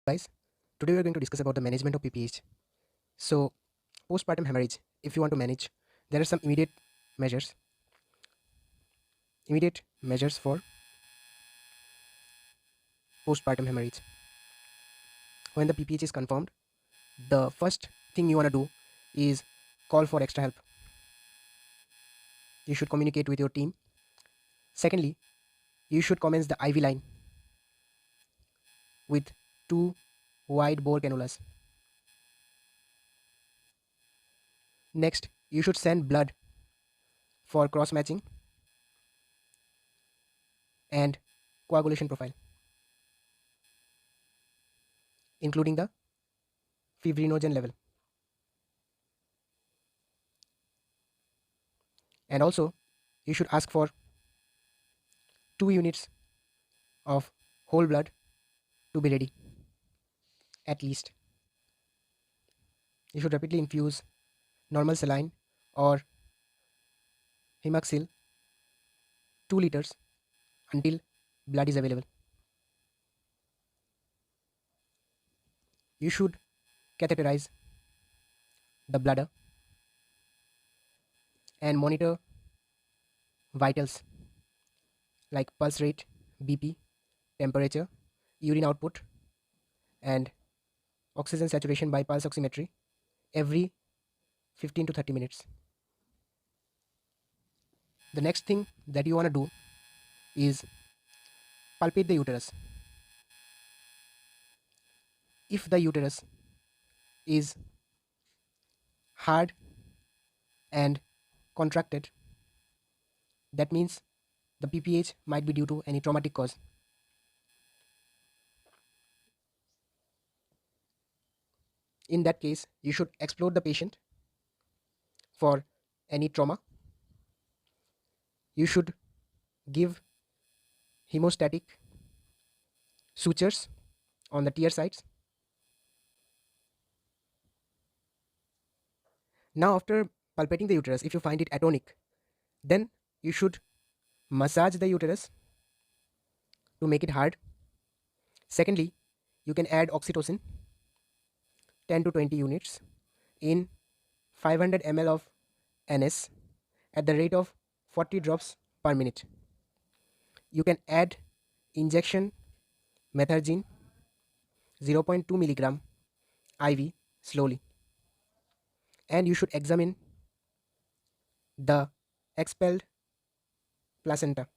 Guys, today we are going to discuss about the management of PPH. So, postpartum hemorrhage, if you want to manage, there are some measures, immediate measures for postpartum hemorrhage. When the PPH is confirmed, the first thing you want to do is call for extra help. You should communicate with your team. Secondly, you should commence the IV line with two wide bore cannulas. Next, you should send blood for cross matching and coagulation profile, including the fibrinogen level. And also, you should ask for 2 units of whole blood to be ready, at least. You should rapidly infuse normal saline or Himaxil 2 liters until blood is available. You should catheterize the bladder and monitor vitals like pulse rate, BP, temperature, urine output, and oxygen saturation by pulse oximetry every 15 to 30 minutes. The next thing that you want to do is palpate the uterus. If the uterus is hard and contracted, that means the PPH might be due to any traumatic cause. In that case, you should explore the patient for any trauma. You should give hemostatic sutures on the tear sites. Now, after palpating the uterus, if you find it atonic, then you should massage the uterus to make it hard. Secondly, you can add oxytocin 10 to 20 units in 500 ml of NS at the rate of 40 drops per minute. You can add injection methargine 0.2 milligram IV slowly, and you should examine the expelled placenta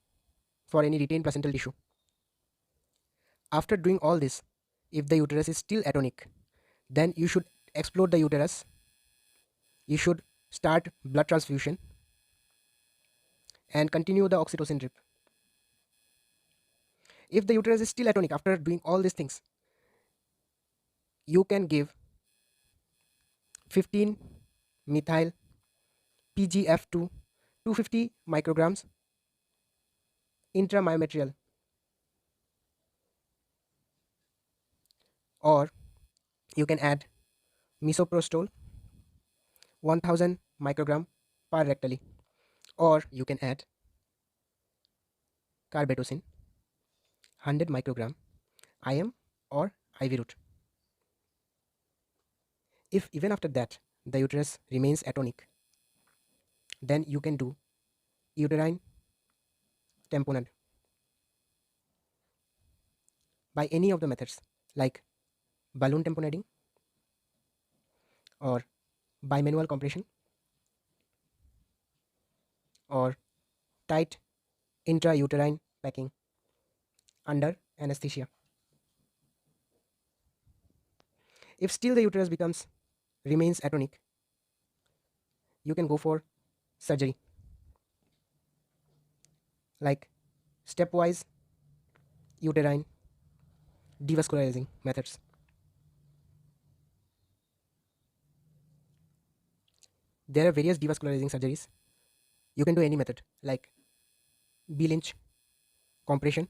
for any retained placental tissue. After doing all this, if the uterus is still atonic, then you should explode the uterus. You should start blood transfusion and continue the oxytocin drip. If the uterus is still atonic after doing all these things, you can give 15 methyl PGF2 250 micrograms intramyometrial, or you can add misoprostol 1000 microgram per rectally, or you can add carbetocin 100 microgram IM or IV route. If even after that the uterus remains atonic, then you can do uterine tamponade by any of the methods like balloon tamponading or bimanual compression or tight intrauterine packing under anesthesia. If still the uterus remains atonic, you can go for surgery like stepwise uterine devascularizing methods. There are various devascularizing surgeries. You can do any method like B-Lynch compression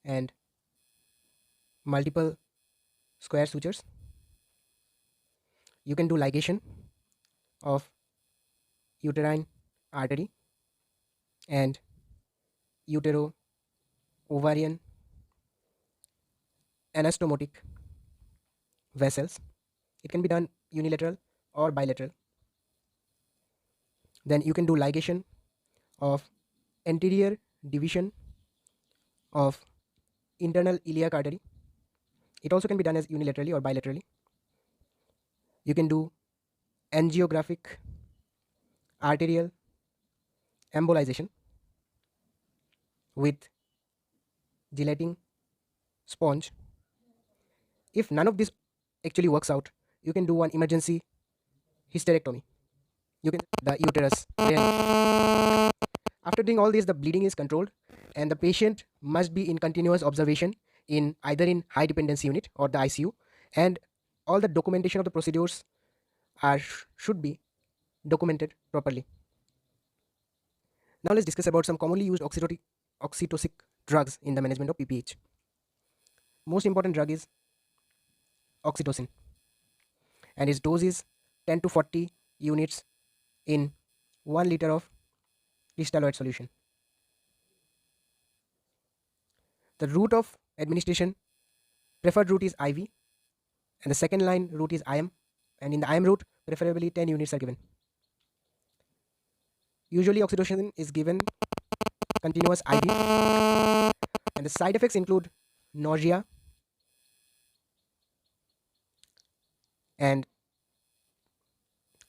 and multiple square sutures. You can do ligation of uterine artery and utero ovarian anastomotic vessels. It can be done unilateral or bilateral. Then you can do ligation of anterior division of internal iliac artery. It also can be done as unilaterally or bilaterally. You can do angiographic arterial embolization with gelatin sponge. If none of this actually works out, you can do one emergency hysterectomy. You can the uterus. After doing all this, the bleeding is controlled and the patient must be in continuous observation in either in high dependency unit or the ICU, and all the documentation of the procedures should be documented properly. Now let's discuss about some commonly used oxytocic drugs in the management of PPH. Most important drug is oxytocin, and its dose is 10 to 40 units in 1 liter of crystalloid solution. The route of administration, preferred route is IV, and the second line route is IM, and in the IM route preferably 10 units are given. Usually oxytocin is given continuous IV, and the side effects include nausea and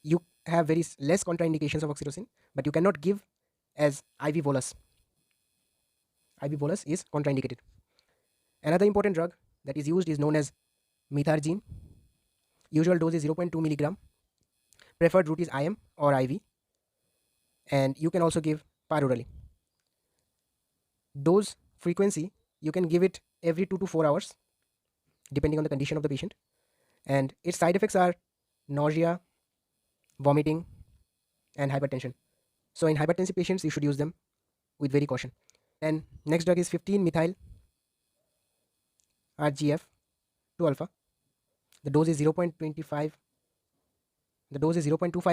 you have very less contraindications of oxytocin, but you cannot give as IV bolus. IV bolus is contraindicated. Another important drug that is used is known as methargine. Usual dose is 0.2 milligram. Preferred route is IM or IV, and you can also give perorally. Dose frequency, you can give it every 2 to 4 hours depending on the condition of the patient, and its side effects are nausea, vomiting, and hypertension. So in hypertensive patients you should use them with very caution. And next drug is 15-methyl RGF 2 alpha. The dose is 0.25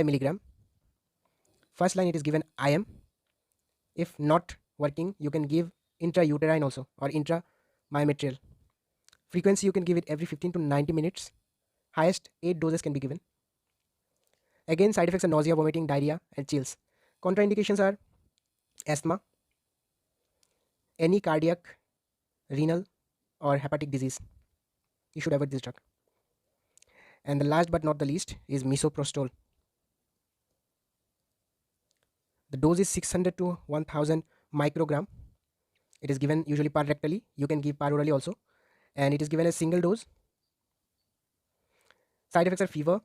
milligram. First line it is given IM. If not working, you can give intrauterine also or intramyometrial. Frequency you can give it every 15 to 90 minutes. Highest 8 doses can be given. Again, side effects are nausea, vomiting, diarrhea, and chills. Contraindications are asthma, any cardiac, renal, or hepatic disease. You should avoid this drug. And the last but not the least is misoprostol. The dose is 600 to 1000 microgram. It is given usually parectally. You can give perorally also, and it is given as single dose. Side effects are fever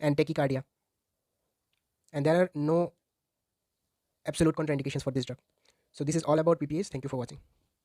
and tachycardia, and there are no absolute contraindications for this drug. So this is all about PPAs. Thank you for watching.